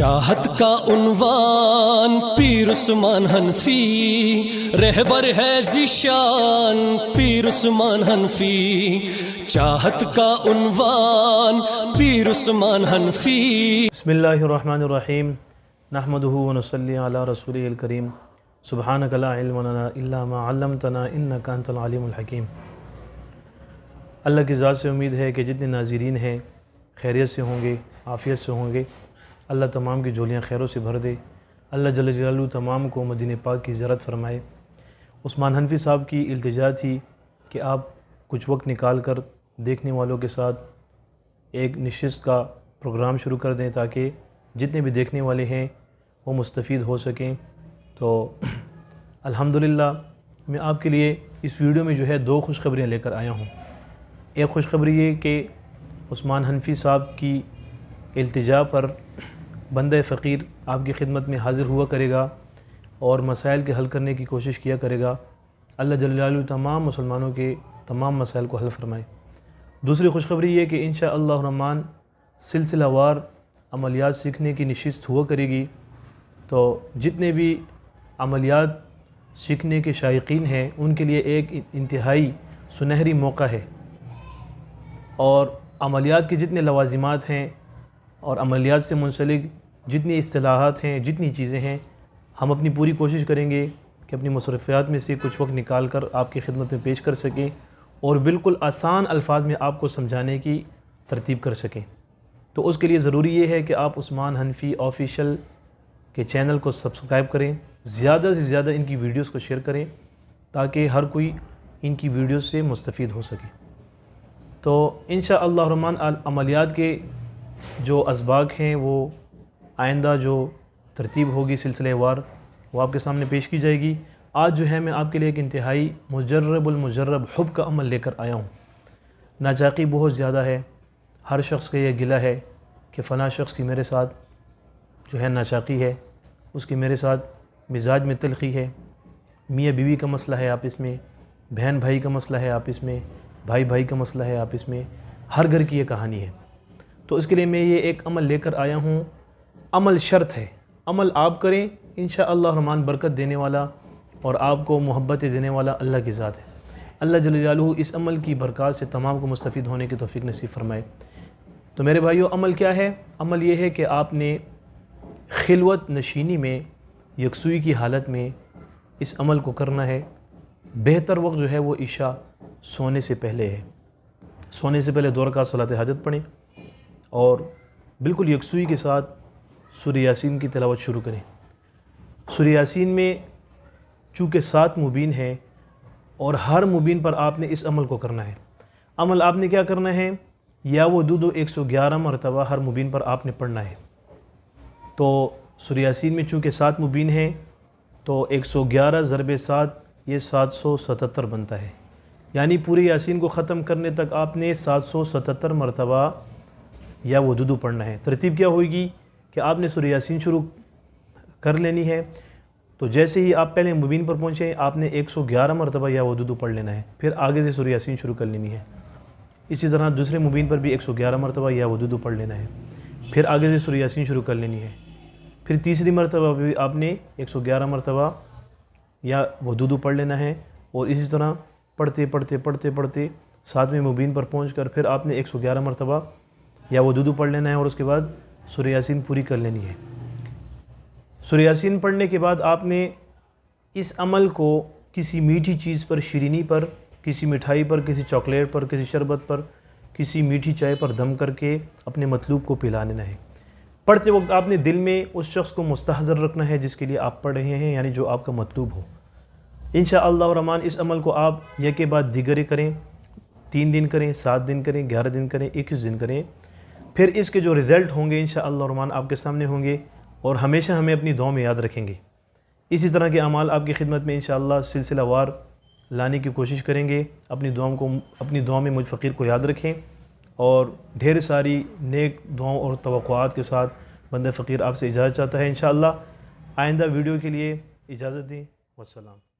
چاہت کا عنوان پیر عثمان حنفی، رہبر ہے ذیشان پیر عثمان حنفی۔ چاہت کا عنوان پیر عثمان حنفی۔ بسم اللہ الرحمن الرحیم، نحمده ونصلی علی رسولہ الکریم، سبحانک لا علم لنا الا ما علمتنا انک انت العلیم الحکیم۔ اللہ کی ذات سے امید ہے کہ جتنے ناظرین ہیں خیریت سے ہوں گے، عافیت سے ہوں گے۔ اللہ تمام کی جھولیاں خیروں سے بھر دے۔ اللہ جل جلالہ تمام کو مدینہ پاک کی زیارت فرمائے۔ عثمان حنفی صاحب کی التجا تھی کہ آپ کچھ وقت نکال کر دیکھنے والوں کے ساتھ ایک نشست کا پروگرام شروع کر دیں تاکہ جتنے بھی دیکھنے والے ہیں وہ مستفید ہو سکیں۔ تو الحمدللہ میں آپ کے لیے اس ویڈیو میں جو ہے دو خوشخبریاں لے کر آیا ہوں۔ ایک خوشخبری یہ کہ عثمان حنفی صاحب کی التجا پر بندہ فقیر آپ کی خدمت میں حاضر ہوا کرے گا اور مسائل کے حل کرنے کی کوشش کیا کرے گا۔ اللہ جل جلالہ تمام مسلمانوں کے تمام مسائل کو حل فرمائے۔ دوسری خوشخبری یہ کہ انشاءاللہ الرحمن سلسلہ وار عملیات سیکھنے کی نشست ہوا کرے گی۔ تو جتنے بھی عملیات سیکھنے کے شائقین ہیں ان کے لیے ایک انتہائی سنہری موقع ہے، اور عملیات کے جتنے لوازمات ہیں اور عملیات سے منسلک جتنی اصطلاحات ہیں، جتنی چیزیں ہیں، ہم اپنی پوری کوشش کریں گے کہ اپنی مصروفیات میں سے کچھ وقت نکال کر آپ کی خدمت میں پیش کر سکیں اور بالکل آسان الفاظ میں آپ کو سمجھانے کی ترتیب کر سکیں۔ تو اس کے لیے ضروری یہ ہے کہ آپ عثمان حنفی آفیشیل کے چینل کو سبسکرائب کریں، زیادہ سے زیادہ ان کی ویڈیوز کو شیئر کریں تاکہ ہر کوئی ان کی ویڈیوز سے مستفید ہو سکے۔ تو انشاءاللہ الرحمن عملیات کے جو اسباق ہیں وہ آئندہ جو ترتیب ہوگی سلسلہ وار وہ آپ کے سامنے پیش کی جائے گی۔ آج جو ہے میں آپ کے لیے ایک انتہائی مجرب المجرب حب کا عمل لے کر آیا ہوں۔ ناچاقی بہت زیادہ ہے، ہر شخص کا یہ گلہ ہے کہ فلاں شخص کی میرے ساتھ جو ہے ناچاقی ہے، اس کی میرے ساتھ مزاج میں تلخی ہے، میاں بیوی کا مسئلہ ہے آپس میں، بہن بھائی کا مسئلہ ہے آپس میں، بھائی بھائی کا مسئلہ ہے آپس میں، ہر گھر کی یہ کہانی ہے۔ تو اس کے لیے میں یہ ایک عمل لے کر آیا ہوں۔ عمل شرط ہے، عمل آپ کریں انشاءاللہ الرحمن برکت دینے والا اور آپ کو محبت دینے والا اللہ کی ذات ہے۔ اللہ جل جلالہ اس عمل کی برکات سے تمام کو مستفید ہونے کی توفیق نصیب فرمائے۔ تو میرے بھائیو، عمل کیا ہے؟ عمل یہ ہے کہ آپ نے خلوت نشینی میں یکسوئی کی حالت میں اس عمل کو کرنا ہے۔ بہتر وقت جو ہے وہ عشاء سونے سے پہلے ہے۔ سونے سے پہلے 2 رکعت صلاۃ حاجت پڑھیں اور بالکل یکسوئی کے ساتھ سورہ یاسین کی تلاوت شروع کریں۔ سورہ یاسین میں چونکہ 7 مبین ہیں اور ہر مبین پر آپ نے اس عمل کو کرنا ہے۔ عمل آپ نے کیا کرنا ہے؟ یا وہ 111 مرتبہ ہر مبین پر آپ نے پڑھنا ہے۔ تو سورہ یاسین میں چونکہ 7 مبین ہیں تو 111 ضرب 7 یہ 777 بنتا ہے، یعنی پورے یاسین کو ختم کرنے تک آپ نے 777 مرتبہ یا وہ دودو پڑھنا ہے۔ ترتیب کیا ہوگی کہ آپ نے سورہ یاسین شروع کر لینی ہے، تو جیسے ہی آپ پہلے مبین پر پہنچیں آپ نے 111 مرتبہ یا وہ دودو پڑھ لینا ہے، پھر آگے سے سورہ یاسین شروع کر لینی ہے۔ اسی طرح دوسرے مبین پر بھی 111 مرتبہ یا وہ دودو پڑھ لینا ہے، پھر آگے سے سورہ یاسین شروع کر لینی ہے۔ پھر تیسری مرتبہ بھی آپ نے 111 مرتبہ یا وہ دودو پڑھ لینا ہے، اور اسی طرح پڑھتے پڑھتے پڑھتے پڑھتے 7ویں مبین پر پہنچ کر پھر آپ نے 111 مرتبہ یا وہ دودو پڑھ لینا ہے، اور اس کے بعد سورہ یاسین پوری کر لینی ہے۔ سورہ یاسین پڑھنے کے بعد آپ نے اس عمل کو کسی میٹھی چیز پر، شیرینی پر، کسی مٹھائی پر، کسی چاکلیٹ پر، کسی شربت پر، کسی میٹھی چائے پر دم کر کے اپنے مطلوب کو پلا لینا ہے۔ پڑھتے وقت آپ نے دل میں اس شخص کو مستحضر رکھنا ہے جس کے لیے آپ پڑھ رہے ہیں، یعنی جو آپ کا مطلوب ہو۔ انشاءاللہ الرحمن اس عمل کو آپ یک کے بعد دیگرے کریں، 3 دن کریں، 7 دن کریں، 11 دن کریں، 21 دن کریں۔ پھر اس کے جو رزلٹ ہوں گے انشاءاللہ الرحمن آپ کے سامنے ہوں گے، اور ہمیشہ ہمیں اپنی دعاؤں میں یاد رکھیں گے۔ اسی طرح کے اعمال آپ کی خدمت میں انشاءاللہ سلسلہ وار لانے کی کوشش کریں گے۔ اپنی دعاؤں میں مجھ فقیر کو یاد رکھیں، اور ڈھیر ساری نیک دعاؤں اور توقعات کے ساتھ بندہ فقیر آپ سے اجازت چاہتا ہے۔ انشاءاللہ آئندہ ویڈیو کے لیے اجازت دیں۔ والسلام۔